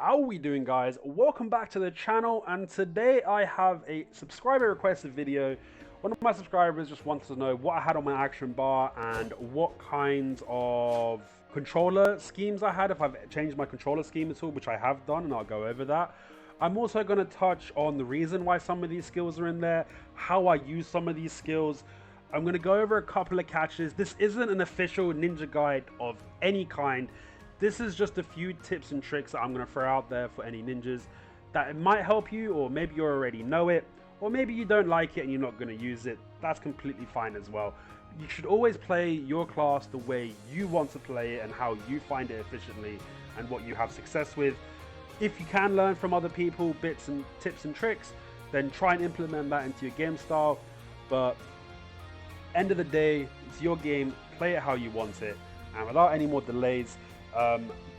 How we doing, guys? Welcome back to the channel, and today I have a subscriber requested video. One of my subscribers just wanted to know what I had on my action bar and what kinds of controller schemes I had, if I've changed my controller scheme at all, which I have done, and I'll go over that. I'm also going to touch on the reason why some of these skills are in there, how I use some of these skills. I'm going to go over a couple of catches. This isn't an official ninja guide of any kind. This is just a few tips and tricks that I'm going to throw out there for any ninjas that it might help you, or maybe you already know it, or maybe you don't like it and you're not going to use it. That's completely fine as well. You should always play your class the way you want to play it and how you find it efficiently and what you have success with. If you can learn from other people bits and tips and tricks, then try and implement that into your game style. But end of the day, it's your game, play it how you want it. And without any more delays,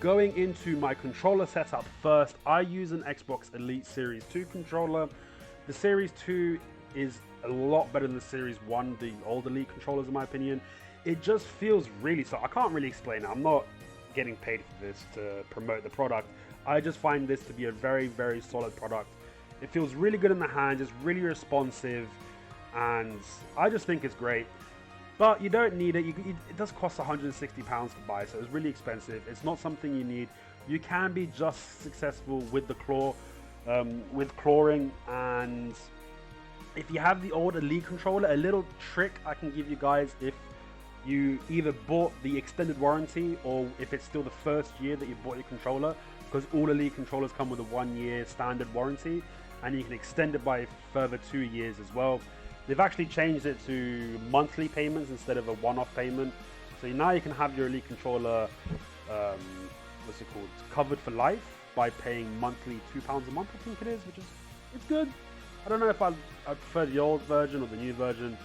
going into my controller setup first, I use an Xbox Elite Series 2 controller. The Series 2 is a lot better than the Series 1, the old Elite controllers in my opinion. It just feels really I can't really explain it. I'm not getting paid for this to promote the product. I just find this to be a very, very solid product. It feels really good in the hands, it's really responsive, and I just think it's great. But you don't need it. It does cost £160 to buy, so it's really expensive. It's not something you need. You can be just successful with the claw, with clawing. And if you have the old Elite controller, a little trick I can give you guys, if you either bought the extended warranty or if it's still the first year that you bought your controller, because all Elite controllers come with a 1-year standard warranty, and you can extend it by a further 2 years as well. They've actually changed it to monthly payments instead of a one-off payment. So now you can have your Elite controller, what's it called, covered for life by paying monthly £2 a month, I think it is, which is, it's good. I don't know if I prefer the old version or the new version.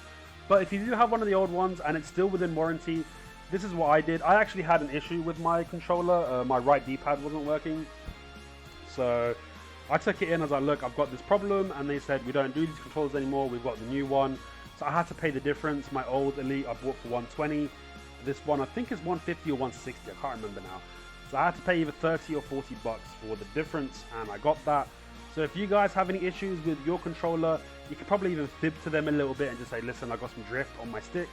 But if you do have one of the old ones and it's still within warranty, this is what I did. I actually had an issue with my controller. My right D-pad wasn't working. So I took it in, I was like, look, I've got this problem, and they said, we don't do these controllers anymore, we've got the new one. So I had to pay the difference. My old Elite I bought for 120. This one I think is 150 or 160, I can't remember now. So I had to pay either 30 or 40 bucks for the difference, and I got that. So if you guys have any issues with your controller, you could probably even fib to them a little bit and just say, listen, I got some drift on my stick,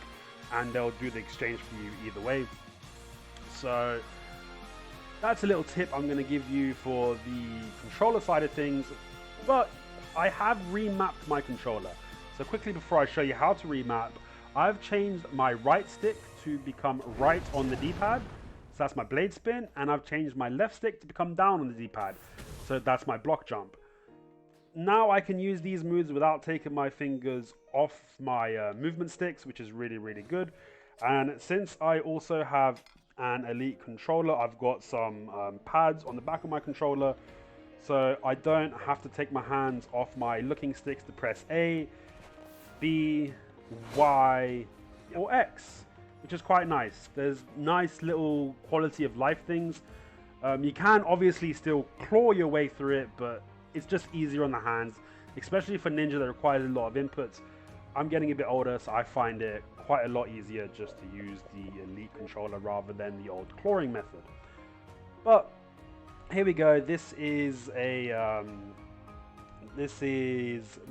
and they'll do the exchange for you either way. So that's a little tip I'm going to give you for the controller side of things. But I have remapped my controller. So quickly before I show you how to remap, I've changed my right stick to become right on the D-pad. So that's my blade spin. And I've changed my left stick to become down on the D-pad. So that's my block jump. Now I can use these moves without taking my fingers off my movement sticks, which is really, really good. And since I also have an Elite controller, I've got some pads on the back of my controller, so I don't have to take my hands off my looking sticks to press A, B, Y, or X, which is quite nice. There's nice little quality of life things. You can obviously still claw your way through it, but it's just easier on the hands, especially for ninja that requires a lot of inputs. I'm getting a bit older, so I find it quite a lot easier just to use the Elite controller rather than the old clawing method. But here we go. This is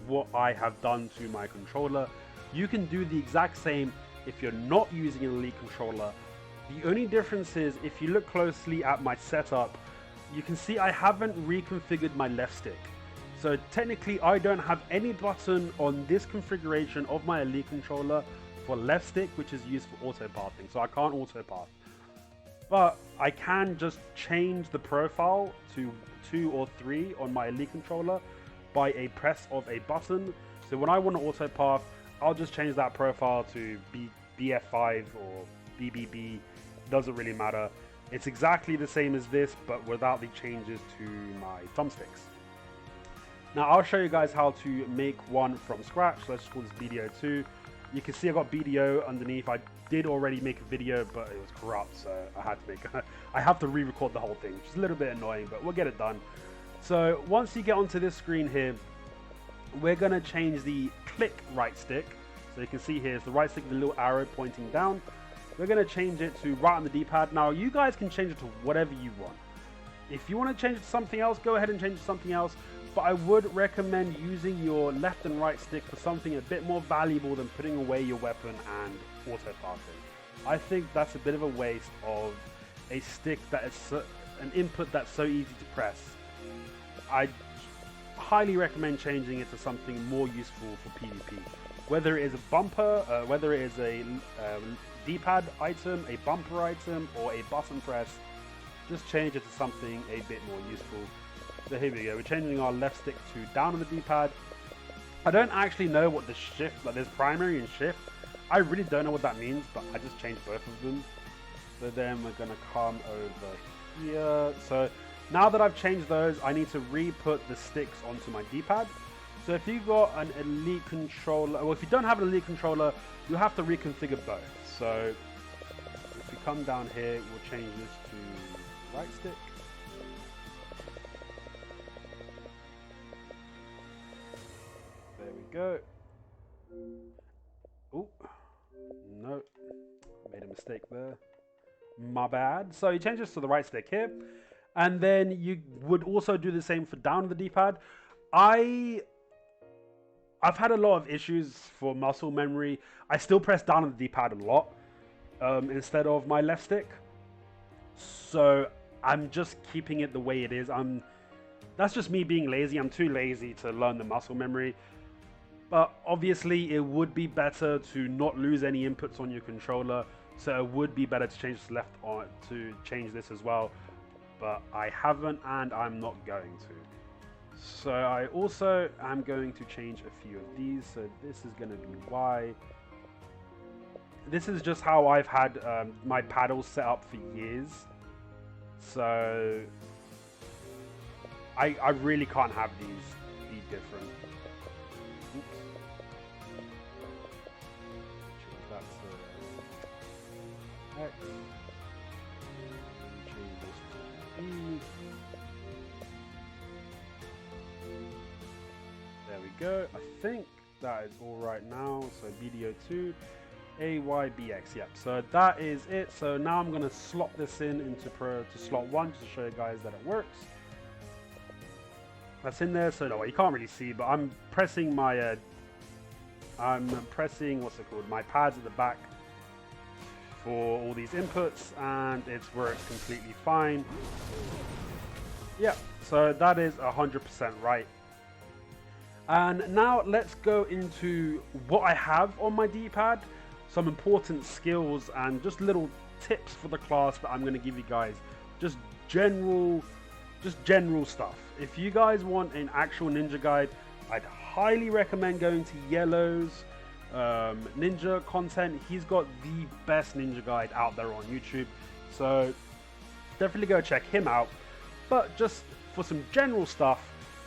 what I have done to my controller. You can do the exact same if you're not using an Elite controller. The only difference is, if you look closely at my setup, you can see I haven't reconfigured my left stick. So technically I don't have any button on this configuration of my Elite controller for left stick, which is used for auto pathing. So I can't auto path. But I can just change the profile to 2 or 3 on my Elite controller by a press of a button. So when I want to auto path, I'll just change that profile to BF5 or BBB. Doesn't really matter. It's exactly the same as this, but without the changes to my thumbsticks. Now I'll show you guys how to make one from scratch. Let's just call this BDO 2. You can see I got BDO underneath. I did already make a video, but it was corrupt, so I had to make I have to re-record the whole thing, which is a little bit annoying, but we'll get it done. So once you get onto this screen here, we're gonna change the click right stick. So you can see here, it's the right stick with the little arrow pointing down. We're gonna change it to right on the D-pad. Now you guys can change it to whatever you want. If you want to change it to something else, go ahead and change it to something else. But I would recommend using your left and right stick for something a bit more valuable than putting away your weapon and auto-passing. I think that's a bit of a waste of a stick that is an input that's so easy to press. I highly recommend changing it to something more useful for PvP. Whether it is a bumper, whether it is a D-pad item, a bumper item, or a button press, just change it to something a bit more useful. So here we go, we're changing our left stick to down on the D-pad. I don't actually know what the shift, like there's primary and shift. I really don't know what that means, but I just changed both of them. So then we're gonna come over here. So now that I've changed those, I need to re-put the sticks onto my D-pad. So if you've got an elite controller, well if you don't have an elite controller, you have to reconfigure both. So if we come down here, we'll change this to right stick. There we go. Oh, no, made a mistake there. My bad. So you change this to the right stick here. And then you would also do the same for down the D-pad. I've had a lot of issues for muscle memory. I still press down on the D-pad a lot instead of my left stick. So I'm just keeping it the way it is. That's just me being lazy. I'm too lazy to learn the muscle memory. But obviously it would be better to not lose any inputs on your controller. So it would be better to change this left on to change this as well. But I haven't and I'm not going to. So I also am going to change a few of these. So this is going to be Y. This is just how I've had my paddles set up for years. So I really can't have these be different. Oops. Change that to X. Change this to B. There we go. I think that is all right now. So BDO 2, AYBX. Yep. So that is it. So now I'm going to slot this into slot 1 just to show you guys that it works. That's in there. So no, you can't really see, but I'm pressing my what's it called? My pads at the back for all these inputs, and it's worked completely fine. Yeah. So that is 100% right. And now let's go into what I have on my D-pad, some important skills and just little tips for the class that I'm going to give you guys. Just general stuff. If you guys want an actual ninja guide, I'd highly recommend going to Yellow's ninja content. He's got the best ninja guide out there on YouTube. So definitely go check him out. But just for some general stuff,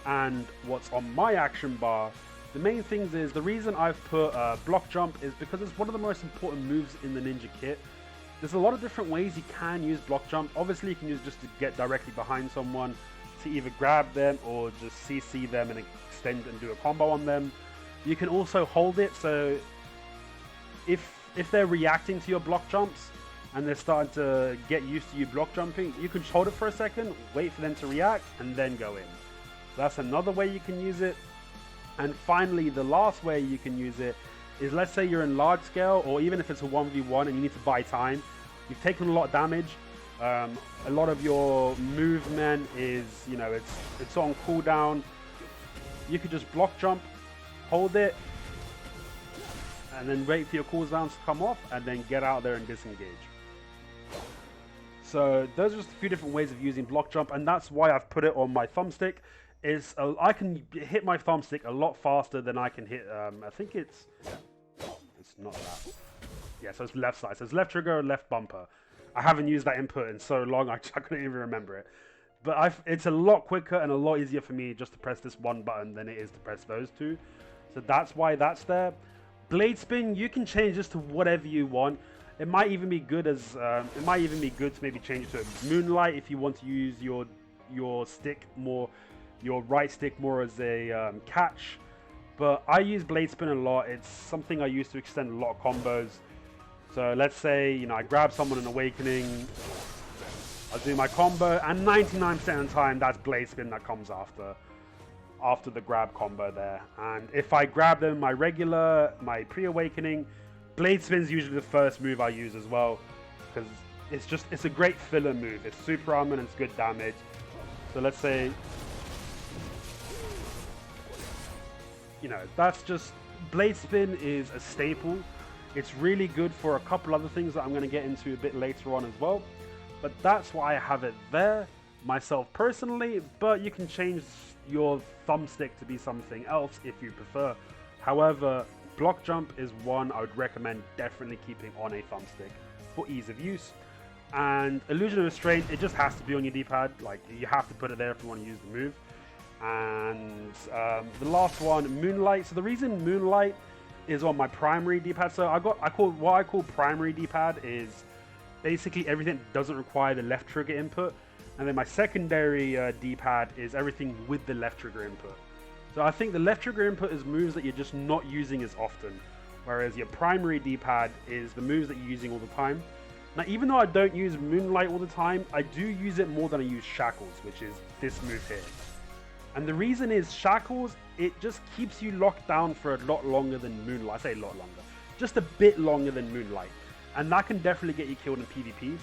and what's on my action bar, the main things is the reason I've put block jump is because it's one of the most important moves in the ninja kit. There's a lot of different ways you can use block jump. Obviously you can use just to get directly behind someone to either grab them or just CC them and extend and do a combo on them. You can also hold it, so if they're reacting to your block jumps and they're starting to get used to you block jumping, you can just hold it for a second, wait for them to react, and then go in. That's another way you can use it. And finally, the last way you can use it is, let's say you're in large scale, or even if it's a 1v1 and you need to buy time, you've taken a lot of damage, a lot of your movement is, you know, it's on cooldown. You could just block jump, hold it, and then wait for your cooldowns to come off, and then get out there and disengage. So those are just a few different ways of using block jump, and that's why I've put it on my thumbstick. I can hit my thumbstick a lot faster than I can hit, I think it's not that. Yeah, so it's left side. So it's left trigger, left bumper. I haven't used that input in so long, I couldn't even remember it. But it's a lot quicker and a lot easier for me just to press this one button than it is to press those two. So that's why that's there. Blade spin, you can change this to whatever you want. It might even be good to maybe change it to a moonlight if you want to use your stick more, your right stick more as a catch. But I use blade spin a lot. It's something I use to extend a lot of combos. So let's say, you know, I grab someone in Awakening I'll do my combo, and 99% of the time that's blade spin that comes after the grab combo there. And if I grab them my my pre-awakening, blade spin's usually the first move I use as well, because it's a great filler move. It's super armor and it's good damage. So let's say, you know, that's just, blade spin is a staple. It's really good for a couple other things that I'm going to get into a bit later on as well. But that's why I have it there myself personally, but you can change your thumbstick to be something else if you prefer. However, block jump is one I would recommend definitely keeping on a thumbstick for ease of use. And illusion of restraint, it just has to be on your D-pad. Like, you have to put it there if you want to use the move. And the last one, moonlight. So the reason moonlight is on my primary D-pad, so what I call primary D-pad is basically everything that doesn't require the left trigger input, and then my secondary D-pad is everything with the left trigger input. So I think the left trigger input is moves that you're just not using as often, whereas your primary D-pad is the moves that you're using all the time. Now, even though I don't use Moonlight all the time, I do use it more than I use Shackles, which is this move here. And the reason is Shackles, it just keeps you locked down for a lot longer than Moonlight. I say a lot longer, just a bit longer than Moonlight. And that can definitely get you killed in PvP.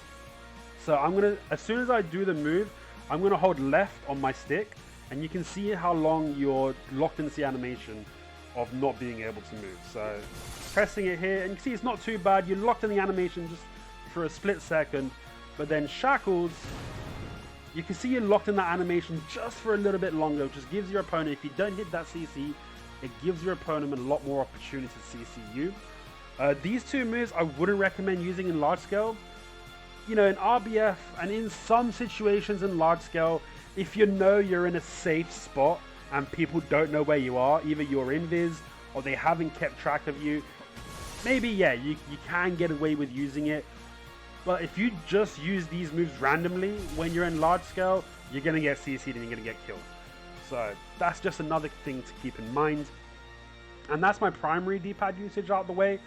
So I'm gonna, as soon as I do the move, I'm gonna hold left on my stick, and you can see how long you're locked into the animation of not being able to move. So pressing it here, and you can see it's not too bad. You're locked in the animation just for a split second, but then Shackles, you can see you're locked in that animation just for a little bit longer, which just gives your opponent, if you don't hit that CC, it gives your opponent a lot more opportunity to CC you. These two moves I wouldn't recommend using in large scale. You know, in RBF and in some situations in large scale, if you know you're in a safe spot and people don't know where you are, either you're invis or they haven't kept track of you, maybe, yeah, you can get away with using it. But if you just use these moves randomly when you're in large scale, you're going to get CC'd and you're going to get killed. So that's just another thing to keep in mind. And that's my primary D-pad usage out the way.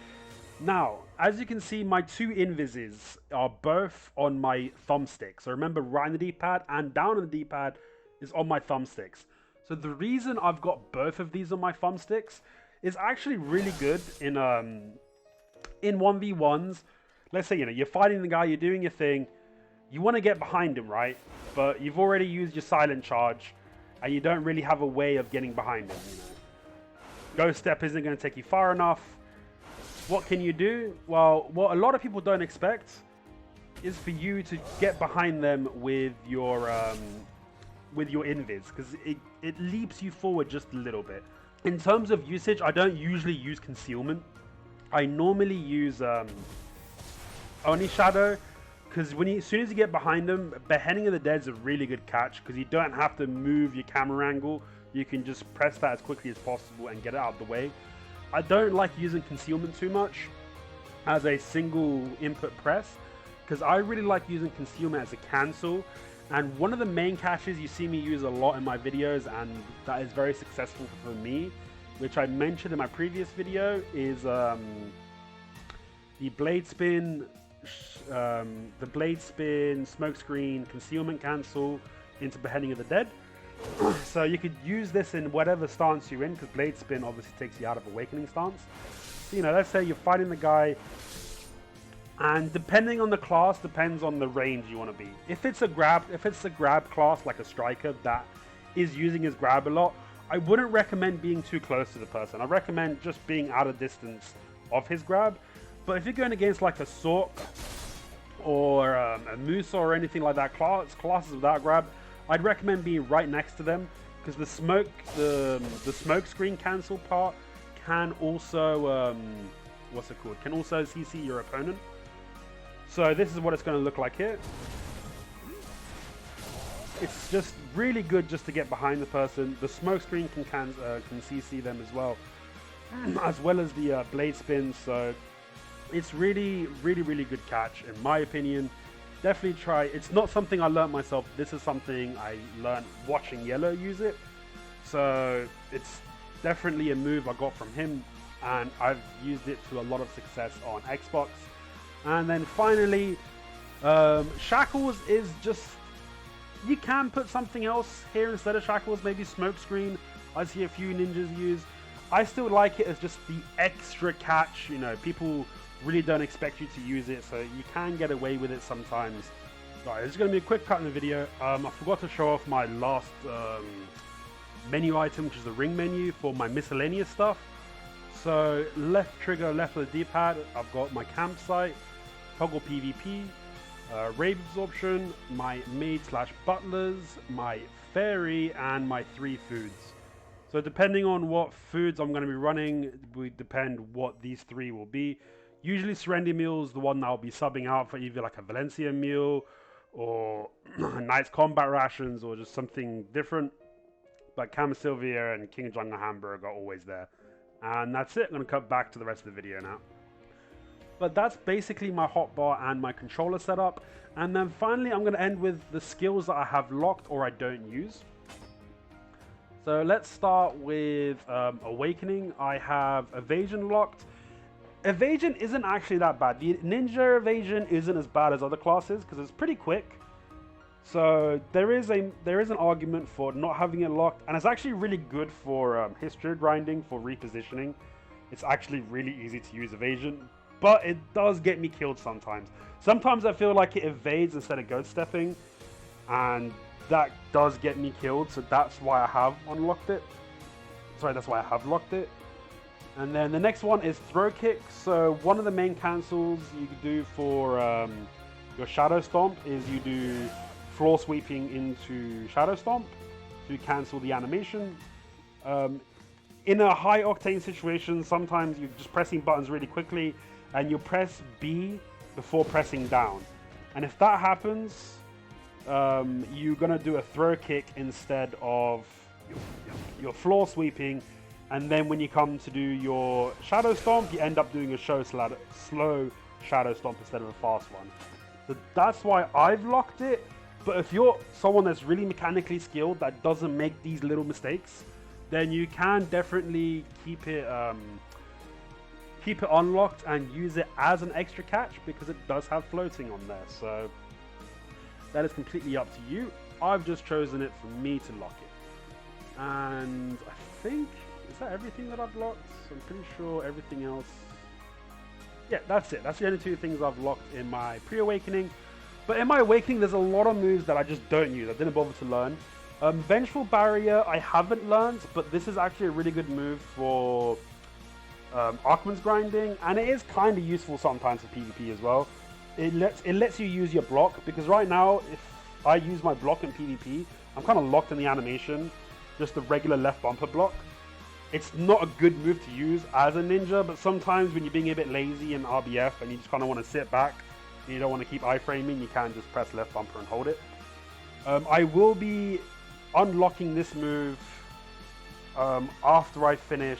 Now, as you can see, my two invises are both on my thumbstick. So remember, right on the D-pad and down on the D-pad is on my thumbsticks. So the reason I've got both of these on my thumbsticks is actually really good in 1v1s. Let's say, you know, you're fighting the guy, you're doing your thing, you want to get behind him, right? But you've already used your silent charge, and you don't really have a way of getting behind him, you know. Ghost Step isn't going to take you far enough. What can you do? Well, what a lot of people don't expect is for you to get behind them with your invis, because it leaps you forward just a little bit. In terms of usage, I don't usually use concealment. I normally use only shadow, because as soon as you get behind them, Beheading of the Dead is a really good catch, because you don't have to move your camera angle. You can just press that as quickly as possible and get it out of the way. I don't like using concealment too much as a single input press, because I really like using concealment as a cancel. And one of the main catches you see me use a lot in my videos, and that is very successful for me, which I mentioned in my previous video, is the blade spin, smoke screen, concealment cancel into Beheading of the Dead. So you could use this in whatever stance you're in, because blade spin obviously takes you out of awakening stance. So, you know, let's say you're fighting the guy, and depending on the class, depends on the range you want to be. If it's a grab class like a striker that is using his grab a lot, I wouldn't recommend being too close to the person. I recommend just being out of distance of his grab. But if you're going against like a Sork or a Musa or anything like that, classes without grab, I'd recommend being right next to them, because the smoke screen cancel part can also can also CC your opponent. So this is what it's going to look like here. It's just really good just to get behind the person. The smoke screen can CC them as well as the blade spin. So it's really good catch in my opinion. Definitely try. It's not something I learned myself. This is something I learned watching Yellow use it. So it's definitely a move I got from him, and I've used it to a lot of success on Xbox. And then finally, Shackles is just, you can put something else here instead of Shackles, maybe Smokescreen. I see a few ninjas use. I still like it as just the extra catch. You know, people really don't expect you to use it, so you can get away with it sometimes. Right, this is going to be a quick cut in the video. I forgot to show off my last menu item, which is the ring menu for my miscellaneous stuff. So left trigger, left of the D-pad, I've got my campsite, toggle PvP, raid absorption, my maid/butlers, my fairy, and my 3 foods. So depending on what foods I'm going to be running, will depend what these 3 will be. Usually Serenity Meal is the one that I'll be subbing out for either like a Valencia meal or Knight's Combat Rations or just something different. But Cam Sylvia and King Jungle Hamburger are always there. And that's it. I'm going to cut back to the rest of the video now. But that's basically my hotbar and my controller setup. And then finally I'm going to end with the skills that I have locked or I don't use. So let's start with Awakening. I have Evasion locked. Evasion isn't actually that bad. The Ninja Evasion isn't as bad as other classes because it's pretty quick. So there is an argument for not having it locked, and it's actually really good for history grinding, for repositioning. It's actually really easy to use Evasion, but it does get me killed sometimes. Sometimes I feel like it evades instead of ghost stepping, and that does get me killed, so that's why I have unlocked it. Sorry, that's why I have locked it. And then the next one is Throw Kick. So one of the main cancels you could do for your Shadow Stomp is you do Floor Sweeping into Shadow Stomp to cancel the animation. In a high octane situation, sometimes you're just pressing buttons really quickly and you press B before pressing down. And if that happens, you're gonna do a Throw Kick instead of your Floor Sweeping. And then when you come to do your Shadow Stomp, you end up doing a slow Shadow Stomp instead of a fast one. So that's why I've locked it. But if you're someone that's really mechanically skilled that doesn't make these little mistakes, then you can definitely keep it unlocked and use it as an extra catch because it does have floating on there. So that is completely up to you. I've just chosen it for me to lock it. And I think, is that everything that I've locked? I'm pretty sure everything else. Yeah, that's it. That's the only 2 things I've locked in my pre-awakening. But in my awakening, there's a lot of moves that I just don't use. I didn't bother to learn. Vengeful Barrier, I haven't learned, but this is actually a really good move for Arkman's grinding, and it is kind of useful sometimes for PvP as well. It lets you use your block, because right now, if I use my block in PvP, I'm kind of locked in the animation, just the regular left bumper block. It's not a good move to use as a ninja, but sometimes when you're being a bit lazy in RBF and you just kind of want to sit back and you don't want to keep iframing, you can just press left bumper and hold it. I will be unlocking this move after I finish.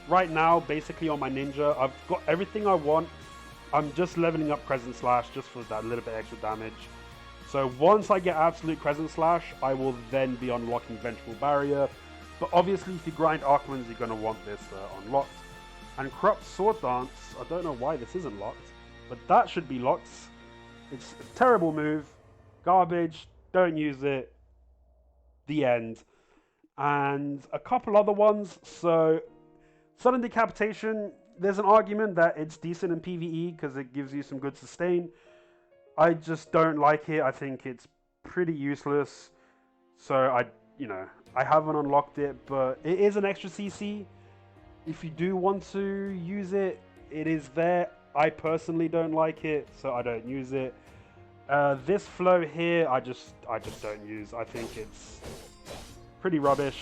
Right now, basically on my ninja, I've got everything I want. I'm just leveling up Crescent Slash just for that little bit extra damage. So once I get absolute Crescent Slash, I will then be unlocking Vengeful Barrier. But obviously, if you grind Arkman's, you're going to want this unlocked. And Corrupt Sword Dance, I don't know why this isn't locked, but that should be locked. It's a terrible move, garbage, don't use it, the end. And a couple other ones. So Sudden Decapitation, there's an argument that it's decent in PvE because it gives you some good sustain. I just don't like it. I think it's pretty useless. So I haven't unlocked it, but it is an extra CC. If you do want to use it, it is there. I personally don't like it, so I don't use it. This flow here, I just don't use. I think it's pretty rubbish.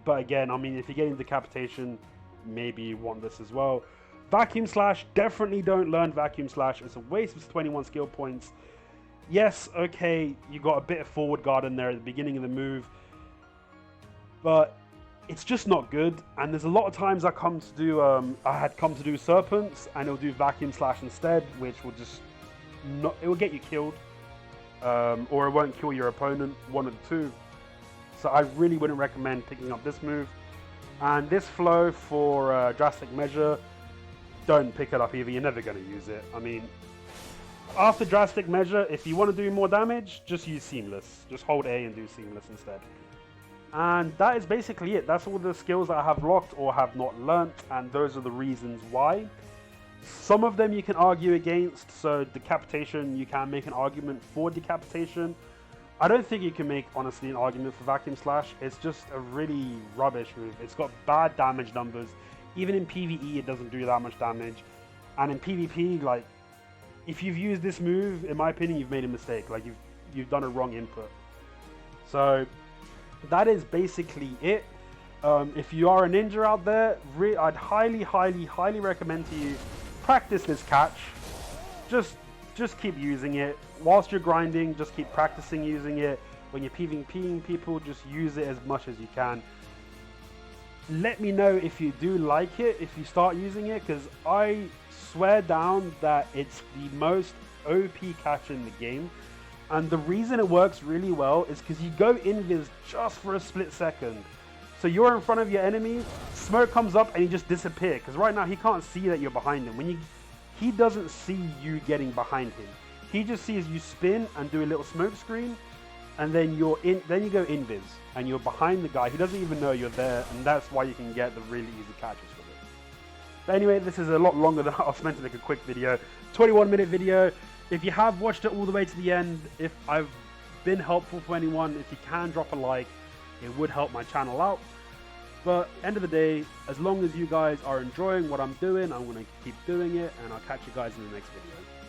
But again, I mean, if you're getting Decapitation, maybe you want this as well. Vacuum Slash, definitely don't learn Vacuum Slash. It's a waste of 21 skill points. Yes, okay, you got a bit of forward guard in there at the beginning of the move, but it's just not good. And there's a lot of times I had come to do Serpents, and it'll do Vacuum Slash instead, which will just not, it will get you killed, or it won't kill your opponent, one of the two. So I really wouldn't recommend picking up this move. And this flow for Drastic Measure, don't pick it up either. You're never going to use it. I mean, After drastic measure, if you want to do more damage, just use Seamless. Just hold A and do Seamless instead. And that is basically it. That's all the skills that I have locked or have not learnt, and those are the reasons why. Some of them you can argue against, so Decapitation, you can make an argument for Decapitation. I don't think you can make, honestly, an argument for Vacuum Slash. It's just a really rubbish move. It's got bad damage numbers. Even in PvE, it doesn't do that much damage. And in PvP, like, if you've used this move, in my opinion, you've made a mistake. Like, you've done a wrong input. So that is basically it. If you are a ninja out there, I'd highly recommend to you practice this catch. Just keep using it whilst you're grinding. Just keep practicing using it. When you're PvPing people, just use it as much as you can. Let me know if you do like it, if you start using it, because I swear down that it's the most OP catch in the game. And the reason it works really well is because you go invis just for a split second. So you're in front of your enemy, smoke comes up and you just disappear. Because right now he can't see that you're behind him. He doesn't see you getting behind him. He just sees you spin and do a little smoke screen, and then you go invis and you're behind the guy. He doesn't even know you're there, and that's why you can get the really easy catches with it. But anyway, this is a lot longer than I was meant to make a quick video. 21-minute video. If you have watched it all the way to the end, if I've been helpful for anyone, if you can drop a like, it would help my channel out. But end of the day, as long as you guys are enjoying what I'm doing, I'm going to keep doing it, and I'll catch you guys in the next video.